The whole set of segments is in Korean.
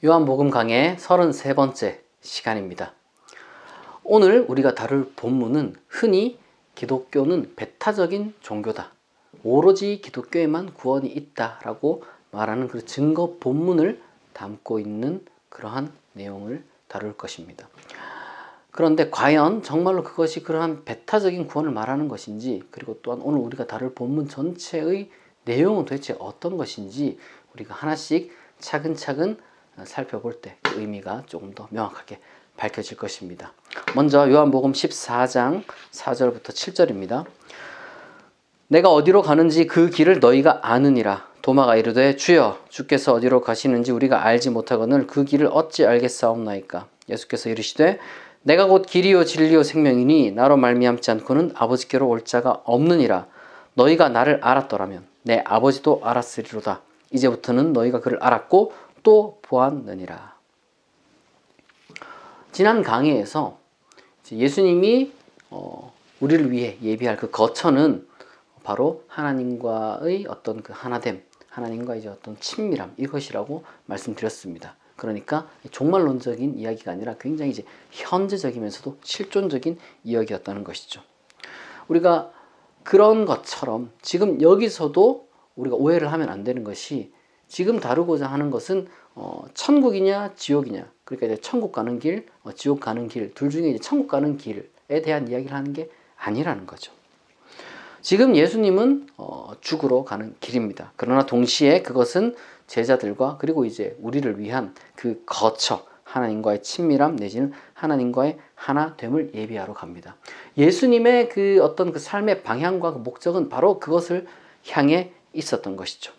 요한복음 강의 33번째 시간입니다. 오늘 우리가 다룰 본문은 흔히 기독교는 배타적인 종교다, 오로지 기독교에만 구원이 있다라고 말하는 그 증거 본문을 담고 있는 그러한 내용을 다룰 것입니다. 그런데 과연 정말로 그것이 그러한 배타적인 구원을 말하는 것인지, 그리고 또한 오늘 우리가 다룰 본문 전체의 내용은 도대체 어떤 것인지 우리가 하나씩 차근차근 살펴볼 때 그 의미가 조금 더 명확하게 밝혀질 것입니다. 먼저 요한복음 14장 4절부터 7절입니다. 내가 어디로 가는지 그 길을 너희가 아느니라. 도마가 이르되 주여, 주께서 어디로 가시는지 우리가 알지 못하거늘 그 길을 어찌 알겠사옵나이까. 예수께서 이르시되 내가 곧 길이요 진리요 생명이니 나로 말미암지 않고는 아버지께로 올 자가 없느니라. 너희가 나를 알았더라면 내 아버지도 알았으리로다. 이제부터는 너희가 그를 알았고 또 보았느니라. 지난 강의에서 예수님이 우리를 위해 예비할 그 거처는 바로 하나님과의 어떤 그 하나됨, 하나님과 이제 어떤 친밀함, 이것이라고 말씀드렸습니다. 그러니까 종말론적인 이야기가 아니라 굉장히 이제 현재적이면서도 실존적인 이야기였다는 것이죠. 우리가 그런 것처럼 지금 여기서도 우리가 오해를 하면 안 되는 것이, 지금 다루고자 하는 것은 천국이냐 지옥이냐, 그러니까 이제 천국 가는 길, 지옥 가는 길, 둘 중에 이제 천국 가는 길에 대한 이야기를 하는 게 아니라는 거죠. 지금 예수님은 죽으러 가는 길입니다. 그러나 동시에 그것은 제자들과 그리고 이제 우리를 위한 그 거처, 하나님과의 친밀함 내지는 하나님과의 하나됨을 예비하러 갑니다. 예수님의 그 어떤 그 삶의 방향과 그 목적은 바로 그것을 향해 있었던 것이죠.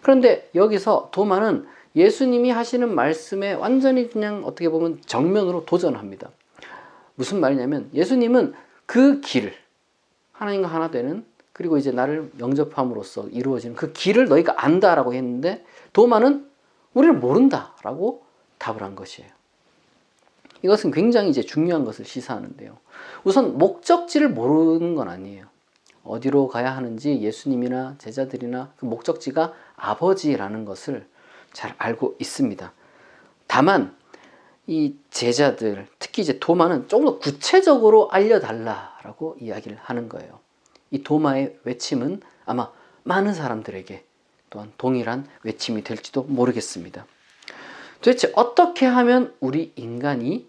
그런데 여기서 도마는 예수님이 하시는 말씀에 완전히 그냥 어떻게 보면 정면으로 도전합니다. 무슨 말이냐면 예수님은 그 길을, 하나님과 하나 되는, 그리고 이제 나를 영접함으로써 이루어지는 그 길을 너희가 안다라고 했는데, 도마는 우리를 모른다라고 답을 한 것이에요. 이것은 굉장히 이제 중요한 것을 시사하는데요. 우선 목적지를 모르는 건 아니에요. 어디로 가야 하는지 예수님이나 제자들이나 그 목적지가 아버지라는 것을 잘 알고 있습니다. 다만 이 제자들, 특히 이제 도마는 조금 더 구체적으로 알려달라라고 이야기를 하는 거예요. 이 도마의 외침은 아마 많은 사람들에게 또한 동일한 외침이 될지도 모르겠습니다. 도대체 어떻게 하면 우리 인간이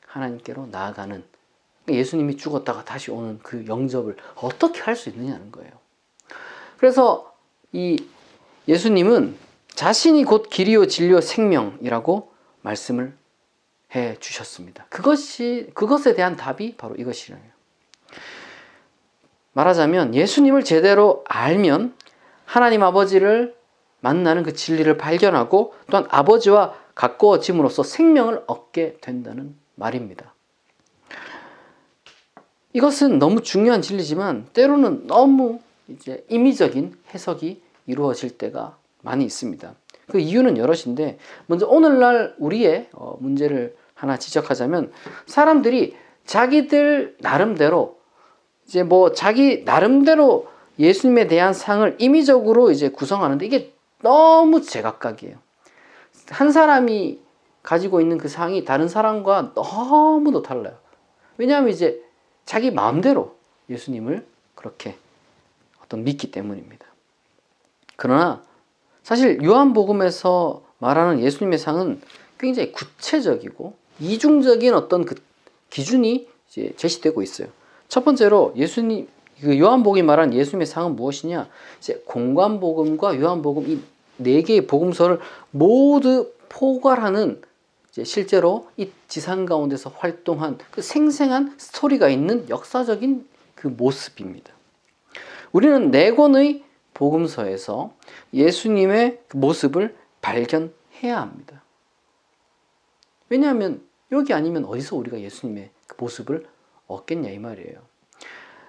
하나님께로 나아가는, 예수님이 죽었다가 다시 오는 그 영접을 어떻게 할 수 있느냐는 거예요. 그래서 이 예수님은 자신이 곧 길이요 진리요 생명이라고 말씀을 해 주셨습니다. 그것에 대한 답이 바로 이것이에요. 말하자면 예수님을 제대로 알면 하나님 아버지를 만나는 그 진리를 발견하고 또한 아버지와 가까워짐으로써 생명을 얻게 된다는 말입니다. 이것은 너무 중요한 진리지만 때로는 너무 이제 임의적인 해석이 이루어질 때가 많이 있습니다. 그 이유는 여럿인데, 먼저 오늘날 우리의 문제를 하나 지적하자면, 사람들이 자기들 나름대로 이제 자기 나름대로 예수님에 대한 상을 임의적으로 이제 구성하는데, 이게 너무 제각각이에요. 한 사람이 가지고 있는 그 상이 다른 사람과 너무도 달라요. 왜냐하면 이제 자기 마음대로 예수님을 그렇게 믿기 때문입니다. 그러나 사실 요한복음에서 말하는 예수님의 상은 굉장히 구체적이고 이중적인 어떤 그 기준이 이제 제시되고 있어요. 첫 번째로 요한복음이 말하는 예수님의 상은 무엇이냐? 이제 공관복음과 요한복음 이 네 개의 복음서를 모두 포괄하는, 이제 실제로 이 지상 가운데서 활동한 그 생생한 스토리가 있는 역사적인 그 모습입니다. 우리는 네 권의 복음서에서 예수님의 그 모습을 발견해야 합니다. 왜냐하면 여기 아니면 어디서 우리가 예수님의 그 모습을 얻겠냐 이 말이에요.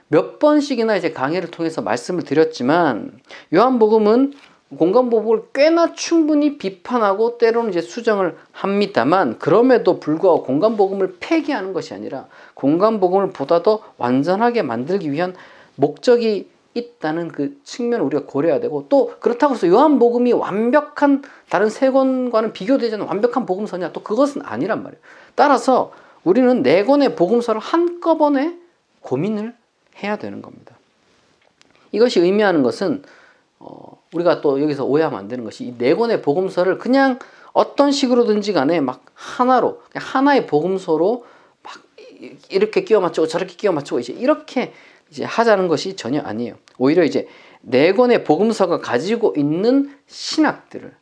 몇 번씩이나 이제 강의를 통해서 말씀을 드렸지만, 요한복음은 공관복음을 꽤나 충분히 비판하고 때로는 이제 수정을 합니다만, 그럼에도 불구하고 공관복음을 폐기하는 것이 아니라 공관복음을 보다 더 완전하게 만들기 위한 목적이 있다는 그 측면을 우리가 고려해야 되고, 또 그렇다고 해서 요한복음이 완벽한, 다른 세 권과는 비교되지 않는 완벽한 복음서냐, 또 그것은 아니란 말이에요. 따라서 우리는 네 권의 복음서를 한꺼번에 고민을 해야 되는 겁니다. 이것이 의미하는 것은 우리가 또 여기서 오해하면 안 되는 것이, 이 네 권의 복음서를 그냥 어떤 식으로든지 간에 막 하나로, 그냥 하나의 복음서로 막 이렇게 끼워 맞추고 저렇게 끼워 맞추고 이렇게 하자는 것이 전혀 아니에요. 오히려 이제 네 권의 복음서가 가지고 있는 신학들을,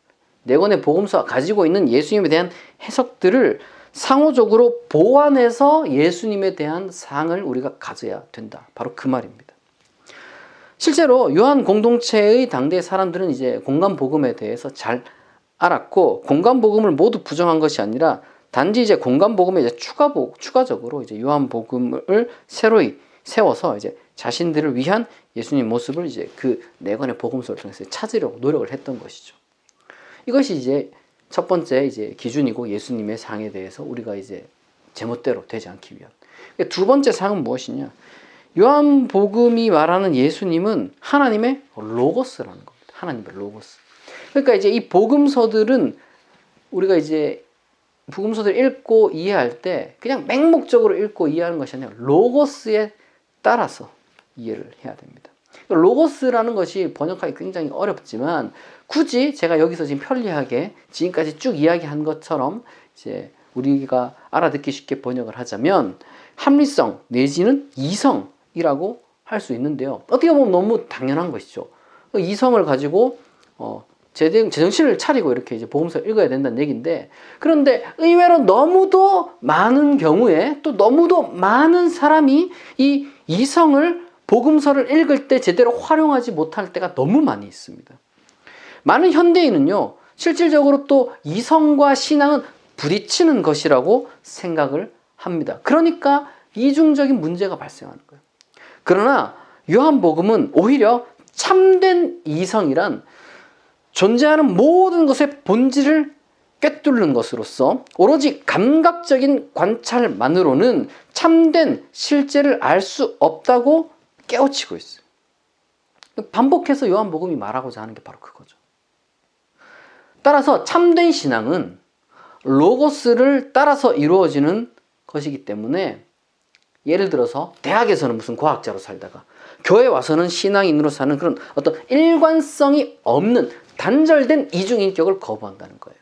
네 권의 복음서가 가지고 있는 예수님에 대한 해석들을 상호적으로 보완해서 예수님에 대한 사항을 우리가 가져야 된다. 바로 그 말입니다. 실제로 요한 공동체의 당대 사람들은 이제 공간복음에 대해서 잘 알았고, 공간복음을 모두 부정한 것이 아니라 단지 이제 공간복음에 이제 추가적으로 이제 요한복음을 새로이 세워서 이제 자신들을 위한 예수님 모습을 이제 그 네 권의 복음서를 통해서 찾으려고 노력을 했던 것이죠. 이것이 이제 첫 번째 이제 기준이고, 예수님의 상에 대해서 우리가 이제 제멋대로 되지 않기 위한. 두 번째 상은 무엇이냐? 요한복음이 말하는 예수님은 하나님의 로고스라는 겁니다. 하나님의 로고스. 그러니까 이제 이 복음서들은 우리가 이제 복음서들 읽고 이해할 때 그냥 맹목적으로 읽고 이해하는 것이 아니라 로고스에 따라서 이해를 해야 됩니다. 로고스라는 것이 번역하기 굉장히 어렵지만, 굳이 제가 여기서 지금 편리하게 지금까지 쭉 이야기한 것처럼 이제 우리가 알아듣기 쉽게 번역을 하자면 합리성 내지는 이성이라고 할 수 있는데요. 어떻게 보면 너무 당연한 것이죠. 이성을 가지고 제정신을 차리고 이렇게 이제 복음서를 읽어야 된다는 얘기인데, 그런데 의외로 너무도 많은 경우에 또 너무도 많은 사람이 이 이성을 복음서를 읽을 때 제대로 활용하지 못할 때가 너무 많이 있습니다. 많은 현대인은요, 실질적으로 또 이성과 신앙은 부딪히는 것이라고 생각을 합니다. 그러니까 이중적인 문제가 발생하는 거예요. 그러나 요한복음은 오히려 참된 이성이란 존재하는 모든 것의 본질을 꿰뚫는 것으로서 오로지 감각적인 관찰만으로는 참된 실제를 알 수 없다고 깨우치고 있어요. 반복해서 요한복음이 말하고자 하는 게 바로 그거죠. 따라서 참된 신앙은 로고스를 따라서 이루어지는 것이기 때문에, 예를 들어서 대학에서는 무슨 과학자로 살다가 교회 와서는 신앙인으로 사는 그런 어떤 일관성이 없는 단절된 이중인격을 거부한다는 거예요.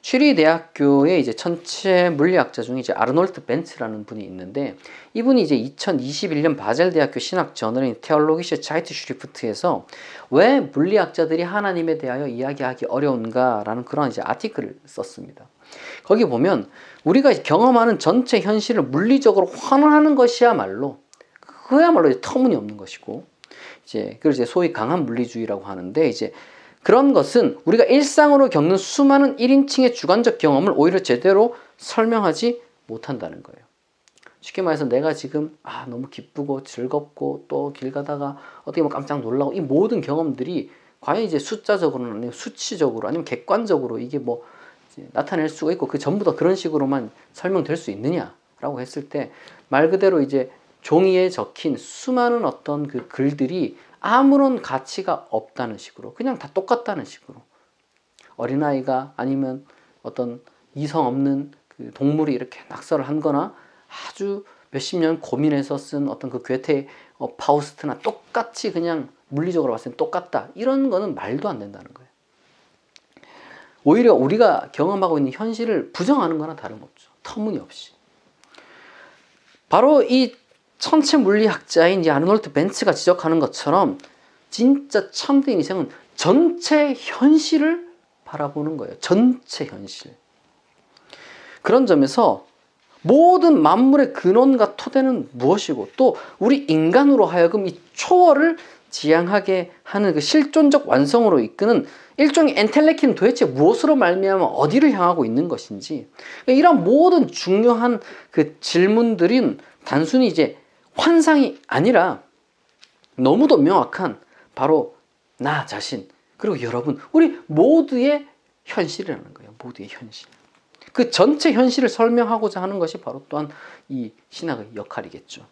취리 대학교의 이제 천체 물리학자 중에 이제 아르놀트 벤츠라는 분이 있는데, 이분이 이제 2021년 바젤 대학교 신학 저널인 테올로기슈 차이트슈리프트에서 왜 물리학자들이 하나님에 대하여 이야기하기 어려운가라는 그런 이제 아티클을 썼습니다. 거기 보면 우리가 경험하는 전체 현실을 물리적으로 환원하는 것이야말로 그야말로 이제 터무니없는 것이고, 그걸 이제 소위 강한 물리주의라고 하는데, 이제 그런 것은 우리가 일상으로 겪는 수많은 1인칭의 주관적 경험을 오히려 제대로 설명하지 못한다는 거예요. 쉽게 말해서 내가 지금 너무 기쁘고 즐겁고 또 길 가다가 어떻게 보면 깜짝 놀라고, 이 모든 경험들이 과연 이제 숫자적으로는 아니면 수치적으로 아니면 객관적으로 이게 뭐 이제 나타낼 수가 있고 그 전부 다 그런 식으로만 설명될 수 있느냐라고 했을 때, 말 그대로 이제 종이에 적힌 수많은 어떤 그 글들이 아무런 가치가 없다는 식으로, 그냥 다 똑같다는 식으로, 어린아이가 아니면 어떤 이성 없는 그 동물이 이렇게 낙서를 한 거나 아주 몇십 년 고민해서 쓴 어떤 그 괴테의 파우스트나 똑같이 그냥 물리적으로 봤을 때 똑같다, 이런 거는 말도 안 된다는 거예요. 오히려 우리가 경험하고 있는 현실을 부정하는 거나 다름없죠. 터무니없이. 바로 이 천체 물리학자인 이제 아르놀트 벤츠가 지적하는 것처럼 진짜 참된 인생은 전체 현실을 바라보는 거예요. 전체 현실. 그런 점에서 모든 만물의 근원과 토대는 무엇이고, 또 우리 인간으로 하여금 이 초월을 지향하게 하는 그 실존적 완성으로 이끄는 일종의 엔텔레키는 도대체 무엇으로 말미암아 어디를 향하고 있는 것인지, 이런 모든 중요한 그 질문들은 단순히 이제 환상이 아니라 너무도 명확한 바로 나 자신, 그리고 여러분, 우리 모두의 현실이라는 거예요. 모두의 현실. 그 전체 현실을 설명하고자 하는 것이 바로 또한 이 신학의 역할이겠죠.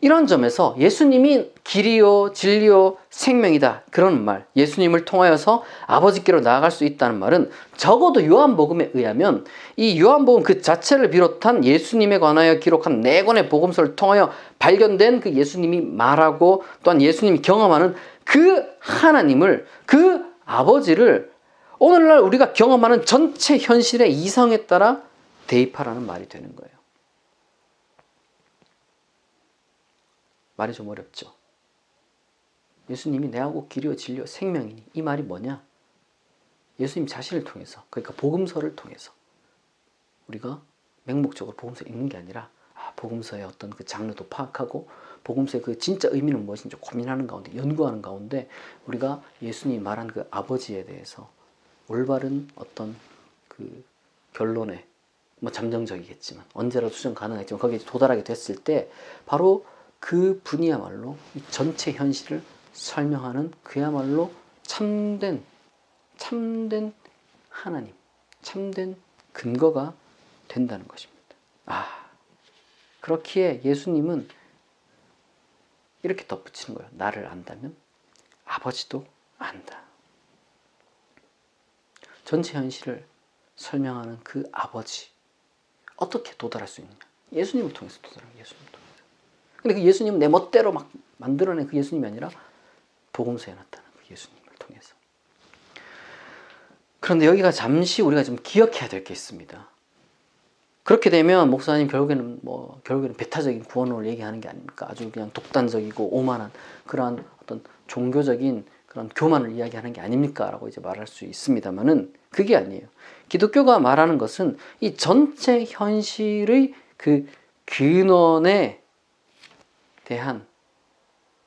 이런 점에서 예수님이 길이요 진리요 생명이다 그런 말, 예수님을 통하여서 아버지께로 나아갈 수 있다는 말은 적어도 요한복음에 의하면 이 요한복음 그 자체를 비롯한 예수님에 관하여 기록한 4권의 복음서를 통하여 발견된 그 예수님이 말하고 또한 예수님이 경험하는 그 하나님을, 그 아버지를 오늘날 우리가 경험하는 전체 현실의 이성에 따라 대입하라는 말이 되는 거예요. 말이 좀 어렵죠. 예수님이 내하고 길이요 진리요 생명이니, 이 말이 뭐냐? 예수님 자신을 통해서, 그러니까 복음서를 통해서 우리가 맹목적으로 복음서 읽는 게 아니라 복음서의 어떤 그 장르도 파악하고 복음서의 그 진짜 의미는 무엇인지 고민하는 가운데, 연구하는 가운데 우리가 예수님이 말한 그 아버지에 대해서 올바른 어떤 그 결론에, 뭐 잠정적이겠지만 언제라도 수정 가능하겠지만 거기에 도달하게 됐을 때 바로 그 분이야말로 이 전체 현실을 설명하는 그야말로 참된 하나님, 참된 근거가 된다는 것입니다. 그렇기에 예수님은 이렇게 덧붙이는 거예요. 나를 안다면 아버지도 안다. 전체 현실을 설명하는 그 아버지, 어떻게 도달할 수 있느냐? 예수님을 통해서 도달하는, 예수님을 통해서. 근데 그 예수님은 내 멋대로 막 만들어낸 그 예수님이 아니라 복음서에 나타난 그 예수님을 통해서. 그런데 여기가 잠시 우리가 좀 기억해야 될 게 있습니다. 그렇게 되면 목사님 결국에는 배타적인 구원론을 얘기하는 게 아닙니까? 아주 그냥 독단적이고 오만한 그러한 어떤 종교적인 그런 교만을 이야기하는 게 아닙니까? 라고 이제 말할 수 있습니다만은 그게 아니에요. 기독교가 말하는 것은 이 전체 현실의 그 근원에 대한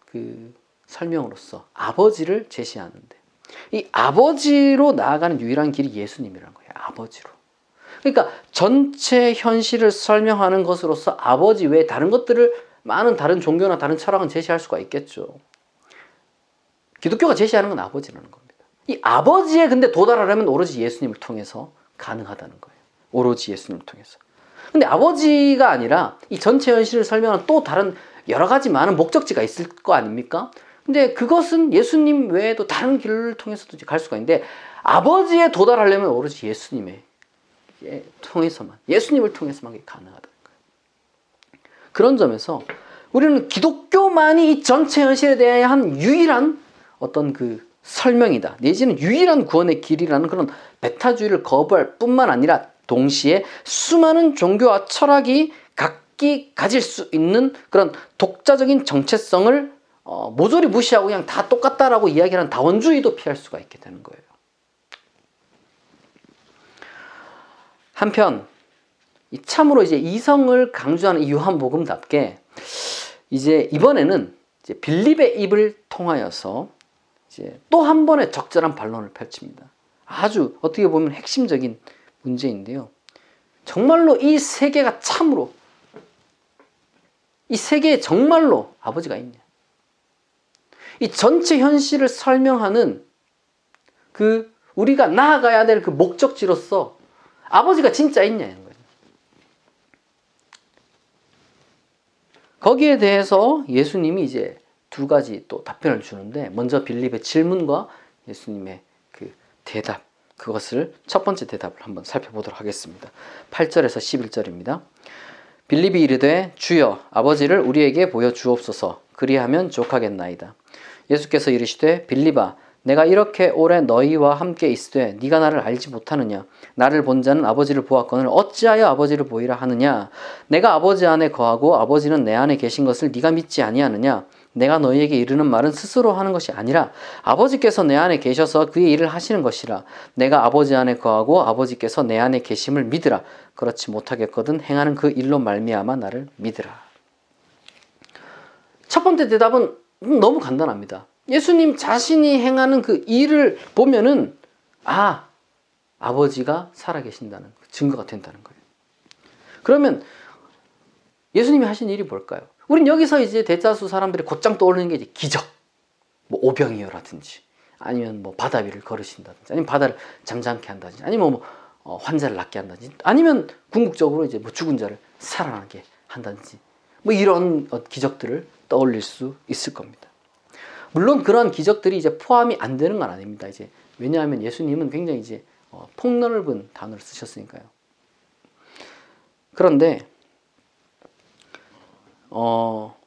그 설명으로서 아버지를 제시하는데, 이 아버지로 나아가는 유일한 길이 예수님이라는 거예요. 아버지로. 그러니까 전체 현실을 설명하는 것으로서 아버지 외에 다른 것들을, 많은 다른 종교나 다른 철학은 제시할 수가 있겠죠. 기독교가 제시하는 건 아버지라는 겁니다. 이 아버지에 근데 도달하려면 오로지 예수님을 통해서 가능하다는 거예요. 오로지 예수님을 통해서. 근데 아버지가 아니라 이 전체 현실을 설명하는 또 다른 여러 가지 많은 목적지가 있을 거 아닙니까? 근데 그것은 예수님 외에도 다른 길을 통해서도 갈 수가 있는데, 아버지에 도달하려면 오로지 예수님의 통해서만, 예수님을 통해서만 가능하다는 거예요. 그런 점에서 우리는 기독교만이 이 전체 현실에 대한 유일한 어떤 그 설명이다, 내지는 유일한 구원의 길이라는 그런 배타주의를 거부할 뿐만 아니라 동시에 수많은 종교와 철학이 각기 가질 수 있는 그런 독자적인 정체성을 모조리 무시하고 그냥 다 똑같다라고 이야기하는 다원주의도 피할 수가 있게 되는 거예요. 한편 참으로 이제 이성을 강조하는 이 요한복음답게 이제 이번에는 이제 빌립의 입을 통하여서 이제 또 한 번의 적절한 반론을 펼칩니다. 아주 어떻게 보면 핵심적인 문제인데요. 정말로 이 세계가 참으로, 이 세계에 정말로 아버지가 있냐? 이 전체 현실을 설명하는 그 우리가 나아가야 될 그 목적지로서 아버지가 진짜 있냐는 거예요. 거기에 대해서 예수님이 이제 2가지 또 답변을 주는데, 먼저 빌립의 질문과 예수님의 그 대답, 그것을 첫 번째 대답을 한번 살펴보도록 하겠습니다. 8절에서 11절입니다. 빌립이 이르되 주여 아버지를 우리에게 보여주옵소서, 그리하면 족하겠나이다. 예수께서 이르시되 빌립아 내가 이렇게 오래 너희와 함께 있으되 네가 나를 알지 못하느냐? 나를 본 자는 아버지를 보았거늘 어찌하여 아버지를 보이라 하느냐? 내가 아버지 안에 거하고 아버지는 내 안에 계신 것을 네가 믿지 아니하느냐? 내가 너희에게 이르는 말은 스스로 하는 것이 아니라 아버지께서 내 안에 계셔서 그의 일을 하시는 것이라. 내가 아버지 안에 거하고 아버지께서 내 안에 계심을 믿으라. 그렇지 못하겠거든 행하는 그 일로 말미암아 나를 믿으라. 첫 번째 대답은 너무 간단합니다. 예수님 자신이 행하는 그 일을 보면은 아버지가 살아계신다는 증거가 된다는 거예요. 그러면 예수님이 하신 일이 뭘까요? 우린 여기서 이제 대자수 사람들이 곧장 떠오르는 게 이제 기적, 뭐 오병이어라든지, 아니면 뭐 바다 위를 걸으신다든지, 아니면 바다를 잠잠케 한다든지, 아니면 환자를 낫게 한다든지, 아니면 궁극적으로 이제 뭐 죽은 자를 살아나게 한다든지, 뭐 이런 기적들을 떠올릴 수 있을 겁니다. 물론 그런 기적들이 이제 포함이 안 되는 건 아닙니다. 이제 왜냐하면 예수님은 굉장히 이제 폭넓은 단어를 쓰셨으니까요. 그런데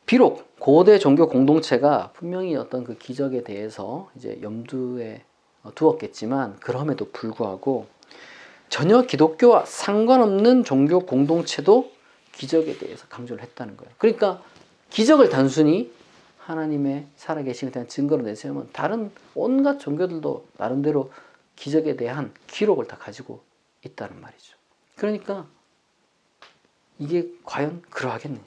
비록 고대 종교 공동체가 분명히 어떤 그 기적에 대해서 이제 염두에 두었겠지만, 그럼에도 불구하고 전혀 기독교와 상관없는 종교 공동체도 기적에 대해서 강조를 했다는 거예요. 그러니까 기적을 단순히 하나님의 살아계심에 대한 증거로 내세우면 다른 온갖 종교들도 나름대로 기적에 대한 기록을 다 가지고 있다는 말이죠. 그러니까 이게 과연 그러하겠느냐.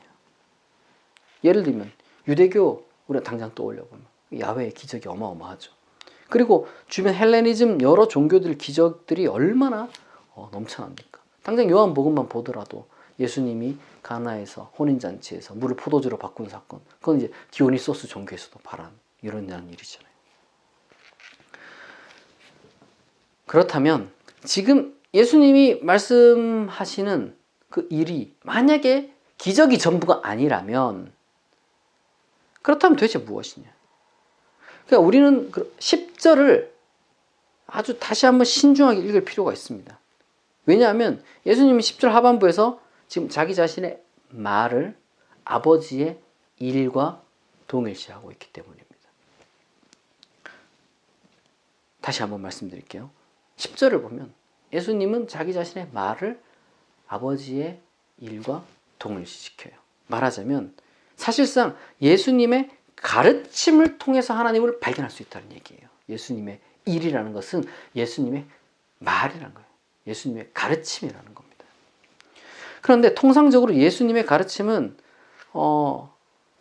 예를 들면 유대교 우리가 당장 떠올려보면 야훼의 기적이 어마어마하죠. 그리고 주변 헬레니즘 여러 종교들 기적들이 얼마나 넘쳐납니까. 당장 요한복음만 보더라도 예수님이 가나에서 혼인잔치에서 물을 포도주로 바꾼 사건, 그건 이제 디오니소스 종교에서도 일어나는 일이잖아요. 그렇다면 지금 예수님이 말씀하시는 그 일이 만약에 기적이 전부가 아니라면, 그렇다면 도대체 무엇이냐. 그러니까 우리는 10절을 아주 다시 한번 신중하게 읽을 필요가 있습니다. 왜냐하면 예수님이 10절 하반부에서 지금 자기 자신의 말을 아버지의 일과 동일시하고 있기 때문입니다. 다시 한번 말씀드릴게요. 10절을 보면 예수님은 자기 자신의 말을 아버지의 일과 동일시시켜요. 말하자면 사실상 예수님의 가르침을 통해서 하나님을 발견할 수 있다는 얘기예요. 예수님의 일이라는 것은 예수님의 말이라는 거예요. 예수님의 가르침이라는 겁니다. 그런데 통상적으로 예수님의 가르침은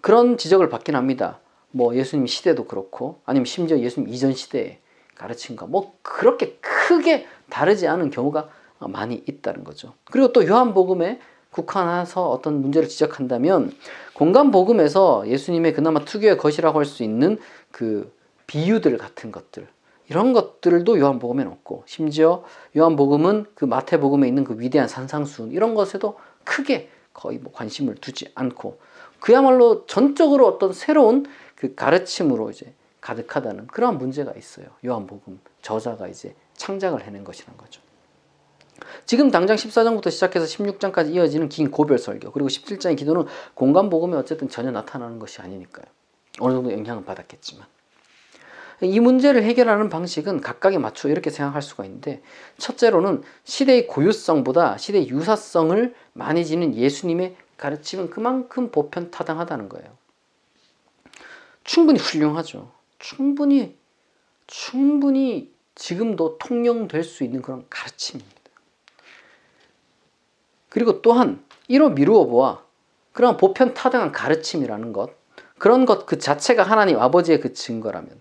그런 지적을 받긴 합니다. 뭐 예수님 시대도 그렇고, 아니면 심지어 예수님 이전 시대의 가르침과 뭐 그렇게 크게 다르지 않은 경우가 많이 있다는 거죠. 그리고 또 요한복음에 국한해서 어떤 문제를 지적한다면, 공간복음에서 예수님의 그나마 특유의 것이라고 할 수 있는 그 비유들 같은 것들, 이런 것들도 요한복음에는 없고, 심지어 요한복음은 그 마태복음에 있는 그 위대한 산상수훈, 이런 것에도 크게 거의 뭐 관심을 두지 않고, 그야말로 전적으로 어떤 새로운 그 가르침으로 이제 가득하다는 그런 문제가 있어요. 요한복음 저자가 이제 창작을 해낸 것이란 거죠. 지금 당장 14장부터 시작해서 16장까지 이어지는 긴 고별 설교, 그리고 17장의 기도는 공간복음에 어쨌든 전혀 나타나는 것이 아니니까요. 어느 정도 영향은 받았겠지만, 이 문제를 해결하는 방식은 각각에 맞춰 이렇게 생각할 수가 있는데, 첫째로는 시대의 고유성보다 시대의 유사성을 많이 지닌 예수님의 가르침은 그만큼 보편타당하다는 거예요. 충분히 훌륭하죠. 충분히 지금도 통용될 수 있는 그런 가르침입니다. 그리고 또한 이로 미루어 보아 그런 보편타당한 가르침이라는 것, 그런 것 그 자체가 하나님 아버지의 그 증거라면,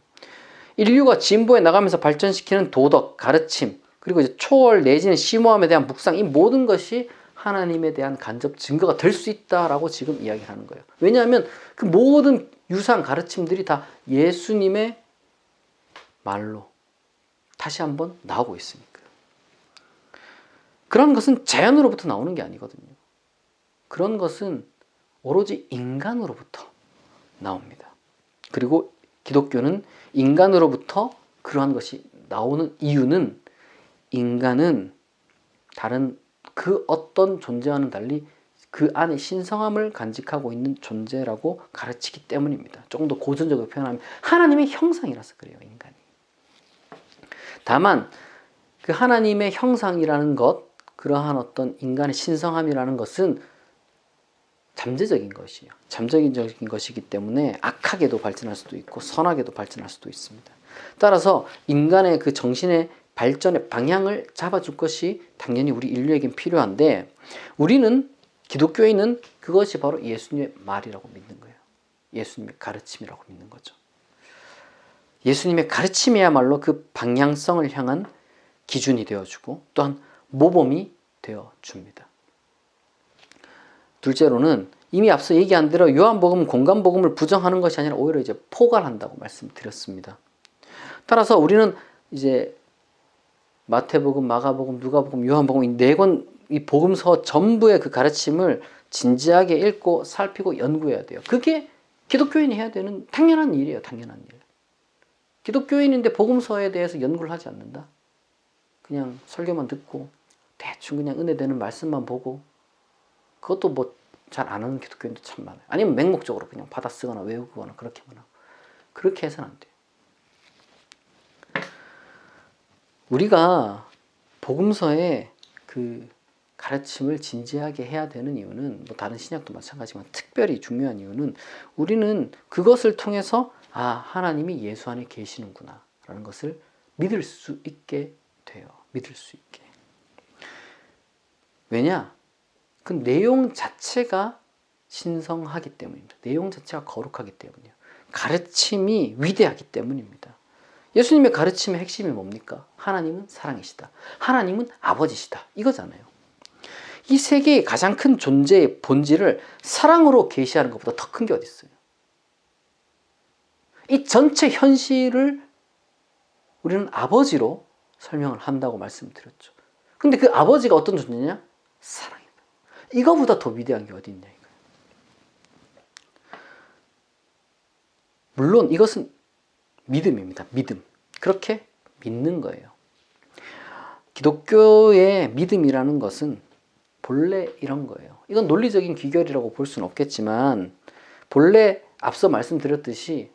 인류가 진보해 나가면서 발전시키는 도덕, 가르침, 그리고 이제 초월 내지는 심오함에 대한 묵상, 이 모든 것이 하나님에 대한 간접 증거가 될 수 있다라고 지금 이야기를 하는 거예요. 왜냐하면 그 모든 유사한 가르침들이 다 예수님의 말로 다시 한번 나오고 있으니까요. 그런 것은 자연으로부터 나오는 게 아니거든요. 그런 것은 오로지 인간으로부터 나옵니다. 그리고 기독교는 인간으로부터 그러한 것이 나오는 이유는, 인간은 다른 그 어떤 존재와는 달리 그 안에 신성함을 간직하고 있는 존재라고 가르치기 때문입니다. 조금 더 고전적으로 표현하면 하나님의 형상이라서 그래요, 인간이. 다만 그 하나님의 형상이라는 것, 그러한 어떤 인간의 신성함이라는 것은 잠재적인 것이에요. 잠재적인 것이기 때문에 악하게도 발전할 수도 있고 선하게도 발전할 수도 있습니다. 따라서 인간의 그 정신의 발전의 방향을 잡아줄 것이 당연히 우리 인류에겐 필요한데, 우리는, 기독교인은 그것이 바로 예수님의 말이라고 믿는 거예요. 예수님의 가르침이라고 믿는 거죠. 예수님의 가르침이야말로 그 방향성을 향한 기준이 되어주고 또한 모범이 되어줍니다. 둘째로는 이미 앞서 얘기한 대로 요한복음은 공간복음을 부정하는 것이 아니라 오히려 이제 포괄한다고 말씀드렸습니다. 따라서 우리는 이제 마태복음, 마가복음, 누가복음, 요한복음 이 네 권 이 복음서 전부의 그 가르침을 진지하게 읽고 살피고 연구해야 돼요. 그게 기독교인이 해야 되는 당연한 일이에요. 당연한 일. 기독교인인데 복음서에 대해서 연구를 하지 않는다? 그냥 설교만 듣고 대충 그냥 은혜되는 말씀만 보고 그것도 뭐 잘 안 하는 기독교인도 참 많아요. 아니면 맹목적으로 그냥 받아쓰거나 외우거나 그렇게만 하고. 그렇게 해서는 안 돼요. 우리가 복음서의 그 가르침을 진지하게 해야 되는 이유는 뭐 다른 신약도 마찬가지지만 특별히 중요한 이유는 우리는 그것을 통해서 하나님이 예수 안에 계시는구나 라는 것을 믿을 수 있게 돼요. 믿을 수 있게. 왜냐? 그 내용 자체가 신성하기 때문입니다. 내용 자체가 거룩하기 때문이에요. 가르침이 위대하기 때문입니다. 예수님의 가르침의 핵심이 뭡니까? 하나님은 사랑이시다. 하나님은 아버지시다. 이거잖아요. 이 세계의 가장 큰 존재의 본질을 사랑으로 계시하는 것보다 더 큰 게 어디 있어요? 이 전체 현실을 우리는 아버지로 설명을 한다고 말씀드렸죠. 근데 그 아버지가 어떤 존재냐? 사랑이다. 이거보다 더 위대한 게 어디 있냐 이거예요. 물론 이것은 믿음입니다. 믿음. 그렇게 믿는 거예요. 기독교의 믿음이라는 것은 본래 이런 거예요. 이건 논리적인 귀결이라고 볼 수는 없겠지만 본래 앞서 말씀드렸듯이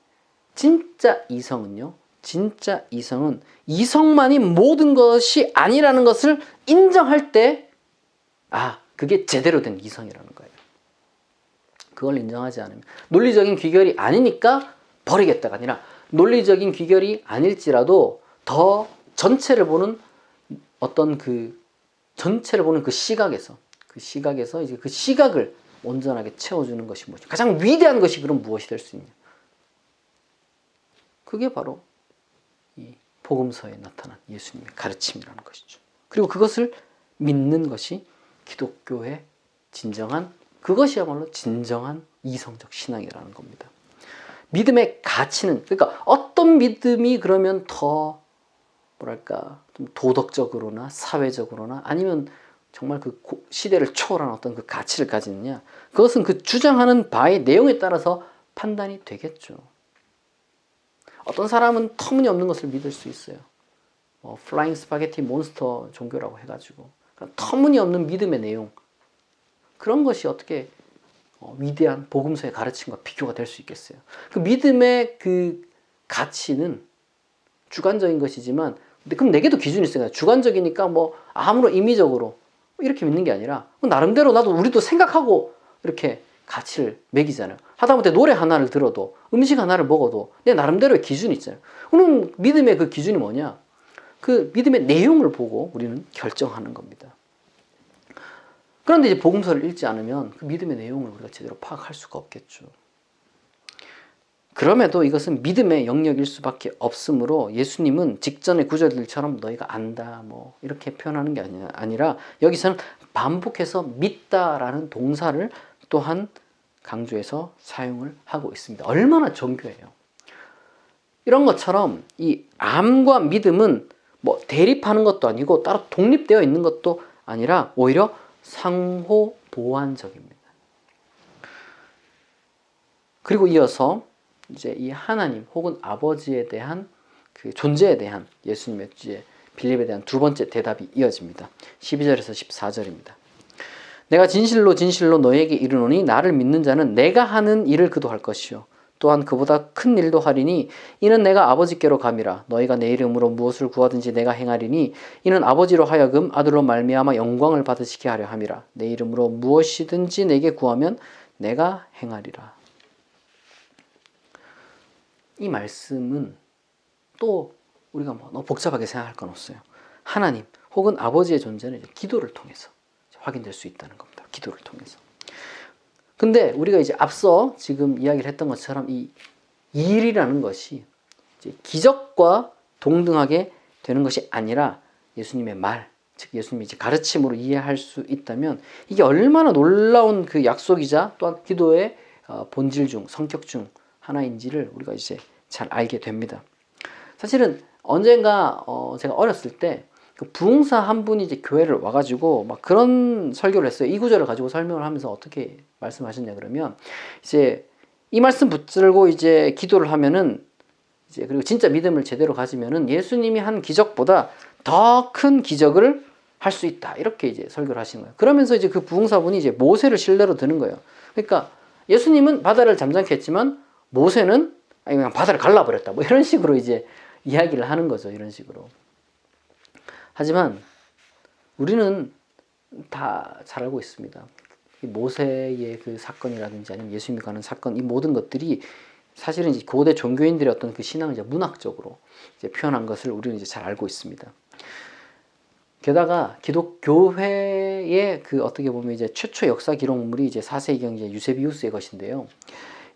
진짜 이성은요. 진짜 이성은 이성만이 모든 것이 아니라는 것을 인정할 때 그게 제대로 된 이성이라는 거예요. 그걸 인정하지 않으면 논리적인 귀결이 아니니까 버리겠다가 아니라 논리적인 귀결이 아닐지라도 더 전체를 보는 어떤 전체를 보는 그 시각에서 이제 그 시각을 온전하게 채워주는 것이 뭐죠? 가장 위대한 것이 그럼 무엇이 될 수 있냐? 그게 바로 이 복음서에 나타난 예수님의 가르침이라는 것이죠. 그리고 그것을 믿는 것이 기독교의 그것이야말로 진정한 이성적 신앙이라는 겁니다. 믿음의 가치는, 그러니까 어떤 믿음이 그러면 더 좀 도덕적으로나 사회적으로나 아니면 정말 그 시대를 초월한 어떤 그 가치를 가지느냐, 그것은 그 주장하는 바의 내용에 따라서 판단이 되겠죠. 어떤 사람은 터무니없는 것을 믿을 수 있어요. 플라잉 스파게티 몬스터 종교라고 해가지고 터무니없는 믿음의 내용, 그런 것이 어떻게 위대한 복음서의 가르침과 비교가 될 수 있겠어요. 그 믿음의 그 가치는 주관적인 것이지만, 근데 그럼 내게도 기준이 있어요. 주관적이니까 뭐 아무런 임의적으로 이렇게 믿는 게 아니라 나름대로 우리도 생각하고 이렇게 가치를 매기잖아요. 하다못해 노래 하나를 들어도 음식 하나를 먹어도 내 나름대로의 기준이 있잖아요. 그럼 믿음의 그 기준이 뭐냐? 그 믿음의 내용을 보고 우리는 결정하는 겁니다. 그런데 이제 복음서를 읽지 않으면 그 믿음의 내용을 우리가 제대로 파악할 수가 없겠죠. 그럼에도 이것은 믿음의 영역일 수밖에 없으므로 예수님은 직전의 구절들처럼 너희가 안다 뭐 이렇게 표현하는 게 아니라 여기서는 반복해서 믿다라는 동사를 또한 강조해서 사용을 하고 있습니다. 얼마나 정교해요. 이런 것처럼 이 암과 믿음은 뭐 대립하는 것도 아니고 따로 독립되어 있는 것도 아니라 오히려 상호 보완적입니다. 그리고 이어서 이제 이 하나님 혹은 아버지에 대한 그 존재에 대한 예수님의 이제 빌립에 대한 두 번째 대답이 이어집니다. 12절에서 14절입니다. 내가 진실로 진실로 너에게 이르노니 나를 믿는 자는 내가 하는 일을 그도 할 것이요 또한 그보다 큰 일도 하리니 이는 내가 아버지께로 감이라. 너희가 내 이름으로 무엇을 구하든지 내가 행하리니 이는 아버지로 하여금 아들로 말미암아 영광을 받으시게 하려 함이라. 내 이름으로 무엇이든지 내게 구하면 내가 행하리라. 이 말씀은 또 우리가 뭐 너무 복잡하게 생각할 건 없어요. 하나님 혹은 아버지의 존재는 기도를 통해서 확인될 수 있다는 겁니다. 기도를 통해서. 근데 우리가 이제 앞서 지금 이야기를 했던 것처럼 이 일이라는 것이 이제 기적과 동등하게 되는 것이 아니라 예수님의 말, 즉 예수님의 이제 가르침으로 이해할 수 있다면 이게 얼마나 놀라운 그 약속이자 또한 기도의 본질 중 성격 중 하나인지를 우리가 이제 잘 알게 됩니다. 사실은 언젠가 제가 어렸을 때 그 부흥사 한 분이 이제 교회를 와가지고 막 그런 설교를 했어요. 이 구절을 가지고 설명을 하면서 어떻게 말씀하셨냐 그러면 이제 이 말씀 붙들고 이제 기도를 하면은 이제 그리고 진짜 믿음을 제대로 가지면은 예수님이 한 기적보다 더 큰 기적을 할 수 있다. 이렇게 이제 설교를 하시는 거예요. 그러면서 이제 그 부흥사분이 이제 모세를 신뢰로 드는 거예요. 그러니까 예수님은 바다를 잠잠케 했지만 모세는 그냥 바다를 갈라버렸다. 뭐 이런 식으로 이제 이야기를 하는 거죠. 이런 식으로. 하지만 우리는 다 잘 알고 있습니다. 모세의 그 사건이라든지 아니면 예수님이 가는 사건, 이 모든 것들이 사실은 이제 고대 종교인들의 어떤 그 신앙을 이제 문학적으로 이제 표현한 것을 우리는 이제 잘 알고 있습니다. 게다가 기독교회의 그 어떻게 보면 이제 최초 역사 기록물이 이제 4세기경 이제 유세비우스의 것인데요.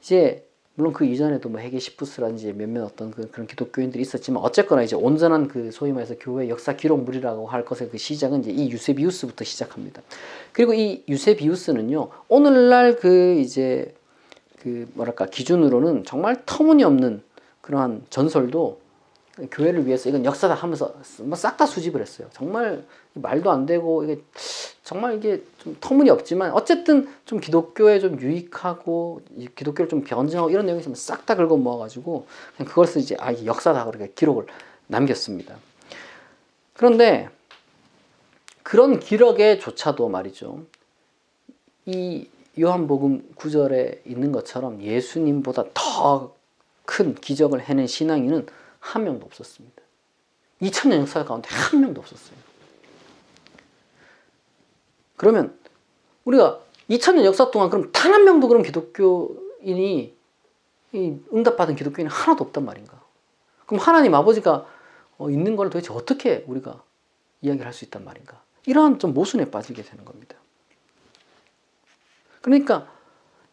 이제 물론 그 이전에도 뭐 헤게시푸스라든지 몇몇 어떤 그런 기독교인들이 있었지만 어쨌거나 이제 온전한 그 소위 말해서 교회 역사 기록물이라고 할 것의 그 시작은 이제 이 유세비우스부터 시작합니다. 그리고 이 유세비우스는요, 오늘날 그 이제 그 뭐랄까 기준으로는 정말 터무니없는 그러한 전설도 교회를 위해서 이건 역사다 하면서 뭐 싹 다 수집을 했어요. 정말 말도 안 되고 이게 정말 이게 좀 터무니없지만 어쨌든 좀 기독교에 좀 유익하고 기독교를 좀 변증하고 이런 내용이 있으면 싹 다 긁어 모아가지고 그냥 그것을 이제 이게 역사다 그렇게 기록을 남겼습니다. 그런데 그런 기록에조차도 말이죠. 이 요한복음 9절에 있는 것처럼 예수님보다 더 큰 기적을 해낸 신앙인은 한 명도 없었습니다. 2000년 역사 가운데 한 명도 없었어요. 그러면 우리가 2000년 역사 동안 그럼 단 한 명도 그럼 기독교인이 응답받은 기독교인이 하나도 없단 말인가? 그럼 하나님 아버지가 있는 걸 도대체 어떻게 우리가 이야기를 할 수 있단 말인가? 이러한 좀 모순에 빠지게 되는 겁니다. 그러니까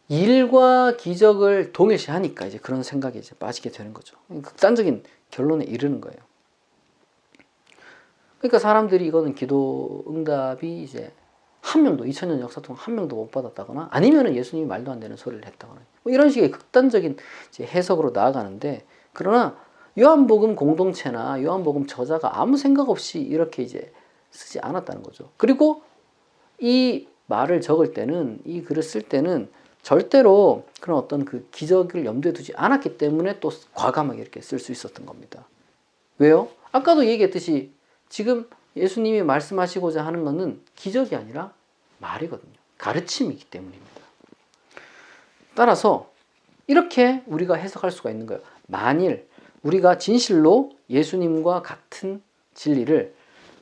일과 기적을 동일시하니까 이제 그런 생각에 이제 빠지게 되는 거죠. 극단적인 결론에 이르는 거예요. 그러니까 사람들이 이거는 기도 응답이 이제 한 명도 2000년 역사 동안 한 명도 못 받았다거나 아니면은 예수님이 말도 안 되는 소리를 했다거나 뭐 이런 식의 극단적인 이제 해석으로 나아가는데, 그러나 요한복음 공동체나 요한복음 저자가 아무 생각 없이 이렇게 이제 쓰지 않았다는 거죠. 그리고 이 말을 적을 때는, 이 글을 쓸 때는 절대로 그런 어떤 그 기적을 염두에 두지 않았기 때문에 또 과감하게 이렇게 쓸 수 있었던 겁니다. 왜요? 아까도 얘기했듯이 지금 예수님이 말씀하시고자 하는 것은 기적이 아니라 말이거든요. 가르침이기 때문입니다. 따라서 이렇게 우리가 해석할 수가 있는 거예요. 만일 우리가 진실로 예수님과 같은 진리를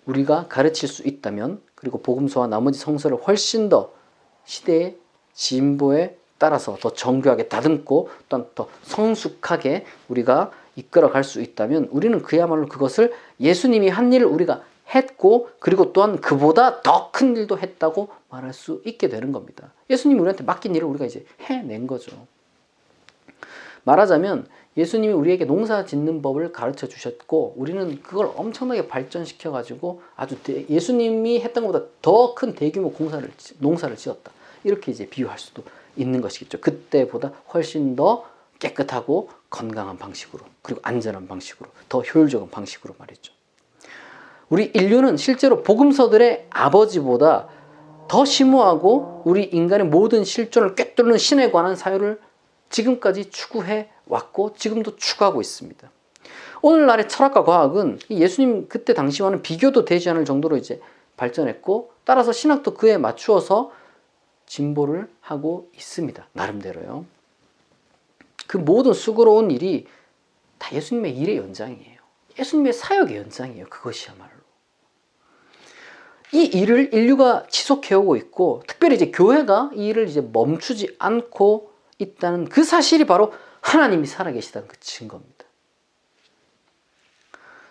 우리가 가르칠 수 있다면, 그리고 복음서와 나머지 성서를 훨씬 더 시대의 진보에 따라서 더 정교하게 다듬고 또한 더 성숙하게 우리가 이끌어갈 수 있다면, 우리는 그야말로 그것을 예수님이 한 일을 우리가 했고 그리고 또한 그보다 더 큰 일도 했다고 말할 수 있게 되는 겁니다. 예수님이 우리한테 맡긴 일을 우리가 이제 해낸 거죠. 말하자면 예수님이 우리에게 농사 짓는 법을 가르쳐 주셨고 우리는 그걸 엄청나게 발전시켜 가지고 아주 예수님이 했던 것보다 더 큰 대규모 농사를 지었다. 이렇게 이제 비유할 수도 있는 것이겠죠. 그때보다 훨씬 더 깨끗하고 건강한 방식으로, 그리고 안전한 방식으로, 더 효율적인 방식으로 말이죠. 우리 인류는 실제로 복음서들의 아버지보다 더 심오하고 우리 인간의 모든 실존을 꿰뚫는 신에 관한 사유를 지금까지 추구해 왔고 지금도 추구하고 있습니다. 오늘날의 철학과 과학은 예수님 그때 당시와는 비교도 되지 않을 정도로 이제 발전했고, 따라서 신학도 그에 맞추어서 진보를 하고 있습니다. 나름대로요. 그 모든 수고로운 일이 다 예수님의 일의 연장이에요. 예수님의 사역의 연장이에요. 그것이야말로. 이 일을 인류가 지속해오고 있고, 특별히 이제 교회가 이 일을 이제 멈추지 않고 있다는 그 사실이 바로 하나님이 살아계시다는 그 증거입니다.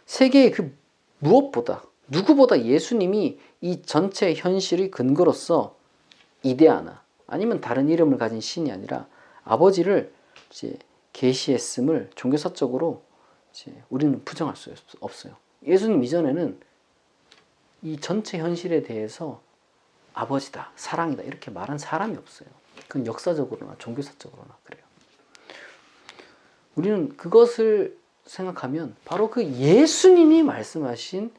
세계의 그 무엇보다, 누구보다 예수님이 이 전체 현실의 근거로서 이데아나 아니면 다른 이름을 가진 신이 아니라 아버지를 이제 계시했음을 종교사적으로 이제 우리는 부정할 수 없어요. 예수님 이전에는 이 전체 현실에 대해서 아버지다, 사랑이다 이렇게 말한 사람이 없어요. 그건 역사적으로나 종교사적으로나 그래요. 우리는 그것을 생각하면 바로 그 예수님이 말씀하신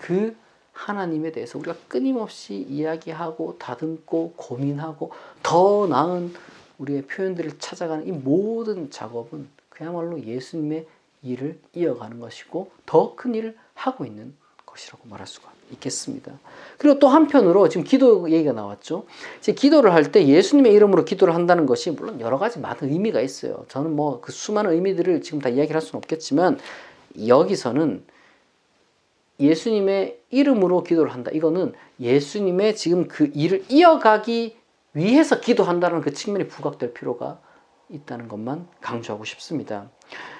그 하나님에 대해서 우리가 끊임없이 이야기하고 다듬고 고민하고 더 나은 우리의 표현들을 찾아가는 이 모든 작업은 그야말로 예수님의 일을 이어가는 것이고 더 큰 일을 하고 있는 것이라고 말할 수가 있겠습니다. 그리고 또 한편으로 지금 기도 얘기가 나왔죠. 이제 기도를 할 때 예수님의 이름으로 기도를 한다는 것이 물론 여러 가지 많은 의미가 있어요. 저는 뭐 그 수많은 의미들을 지금 다 이야기를 할 수는 없겠지만 여기서는 예수님의 이름으로 기도를 한다. 이거는 예수님의 지금 그 일을 이어가기 위해서 기도한다는 그 측면이 부각될 필요가 있다는 것만 강조하고 싶습니다.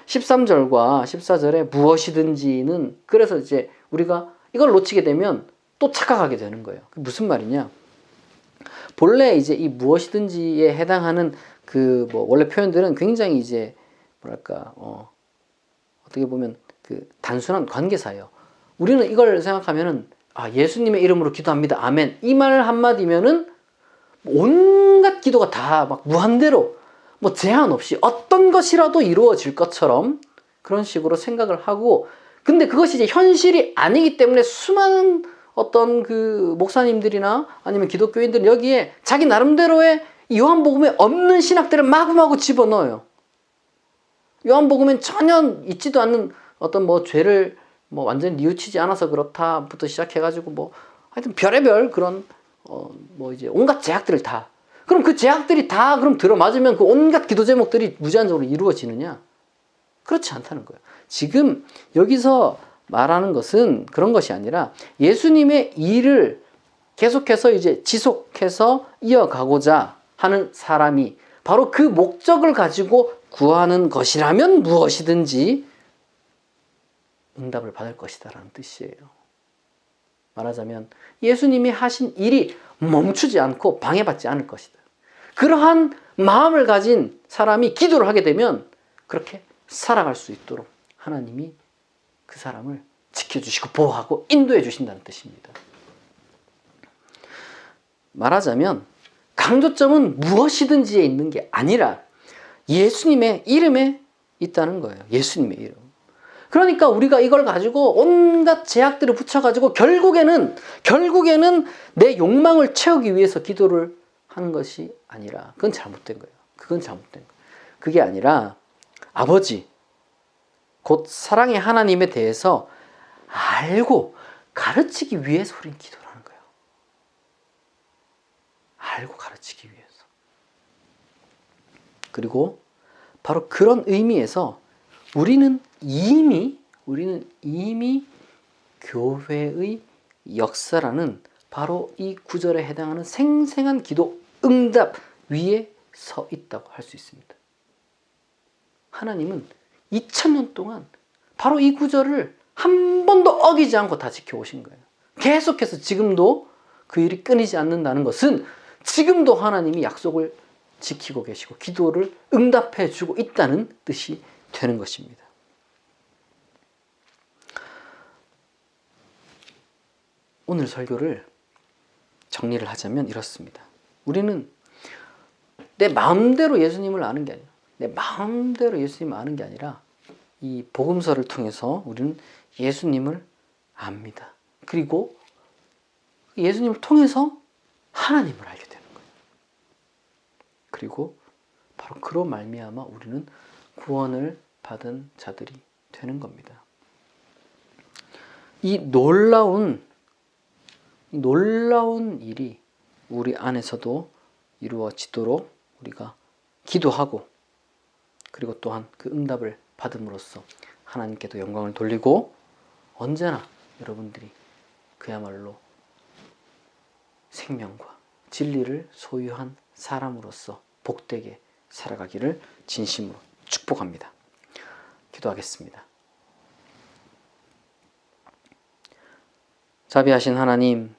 13절과 14절에 무엇이든지는 그래서 이제 우리가 이걸 놓치게 되면 또 착각하게 되는 거예요. 무슨 말이냐? 본래 이제 이 무엇이든지에 해당하는 그 뭐 원래 표현들은 굉장히 이제 뭐랄까 어떻게 보면 그 단순한 관계사예요. 우리는 이걸 생각하면은 예수님의 이름으로 기도합니다. 아멘. 이 말 한마디면은 온갖 기도가 다 막 무한대로 뭐 제한 없이 어떤 것이라도 이루어질 것처럼 그런 식으로 생각을 하고 근데 그것이 이제 현실이 아니기 때문에 수많은 어떤 그 목사님들이나 아니면 기독교인들은 여기에 자기 나름대로의 요한복음에 없는 신학들을 마구마구 집어넣어요. 요한복음엔 전혀 있지도 않는 어떤 뭐 죄를 뭐 완전히 뉘우치지 않아서 그렇다부터 시작해가지고 뭐 하여튼 별의별 그런 뭐 이제 온갖 제약들을 다 그럼 그 제약들이 다 그럼 들어맞으면 그 온갖 기도 제목들이 무제한적으로 이루어지느냐? 그렇지 않다는 거예요. 지금 여기서 말하는 것은 그런 것이 아니라 예수님의 일을 계속해서 이제 지속해서 이어가고자 하는 사람이 바로 그 목적을 가지고 구하는 것이라면 무엇이든지 응답을 받을 것이다라는 뜻이에요. 말하자면 예수님이 하신 일이 멈추지 않고 방해받지 않을 것이다. 그러한 마음을 가진 사람이 기도를 하게 되면 그렇게 살아갈 수 있도록 하나님이 그 사람을 지켜주시고 보호하고 인도해 주신다는 뜻입니다. 말하자면 강조점은 무엇이든지에 있는 게 아니라 예수님의 이름에 있다는 거예요. 예수님의 이름. 그러니까 우리가 이걸 가지고 온갖 제약들을 붙여가지고 결국에는 내 욕망을 채우기 위해서 기도를 하는 것이 아니라 그건 잘못된 거예요. 그건 잘못된 거예요. 그게 아니라 아버지 곧 사랑의 하나님에 대해서 알고 가르치기 위해서 우리는 기도를 하는 거예요. 알고 가르치기 위해서. 그리고 바로 그런 의미에서 우리는 이미 교회의 역사라는 바로 이 구절에 해당하는 생생한 기도 응답 위에 서 있다고 할 수 있습니다. 하나님은 2000년 동안 바로 이 구절을 한 번도 어기지 않고 다 지켜오신 거예요. 계속해서 지금도 그 일이 끊이지 않는다는 것은 지금도 하나님이 약속을 지키고 계시고 기도를 응답해 주고 있다는 뜻이 되는 것입니다. 오늘 설교를 정리를 하자면 이렇습니다. 우리는 내 마음대로 예수님을 아는 게 아니라 내 마음대로 예수님을 아는 게 아니라 이 복음서를 통해서 우리는 예수님을 압니다. 그리고 예수님을 통해서 하나님을 알게 되는 거예요. 그리고 바로 그로 말미암아 우리는 구원을 받은 자들이 되는 겁니다. 이 놀라운 일이 우리 안에서도 이루어지도록 우리가 기도하고 그리고 또한 그 응답을 받음으로써 하나님께도 영광을 돌리고 언제나 여러분들이 그야말로 생명과 진리를 소유한 사람으로서 복되게 살아가기를 진심으로 축복합니다. 기도하겠습니다. 자비하신 하나님,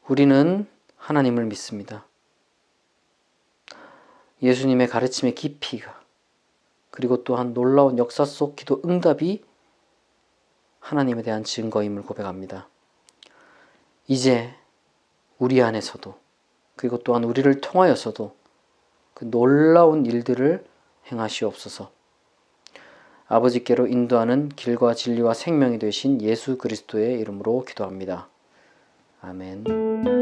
우리는 하나님을 믿습니다. 예수님의 가르침의 깊이가 그리고 또한 놀라운 역사 속 기도 응답이 하나님에 대한 증거임을 고백합니다. 이제 우리 안에서도 그리고 또한 우리를 통하여서도 그 놀라운 일들을 행하시옵소서. 아버지께로 인도하는 길과 진리와 생명이 되신 예수 그리스도의 이름으로 기도합니다. 아멘.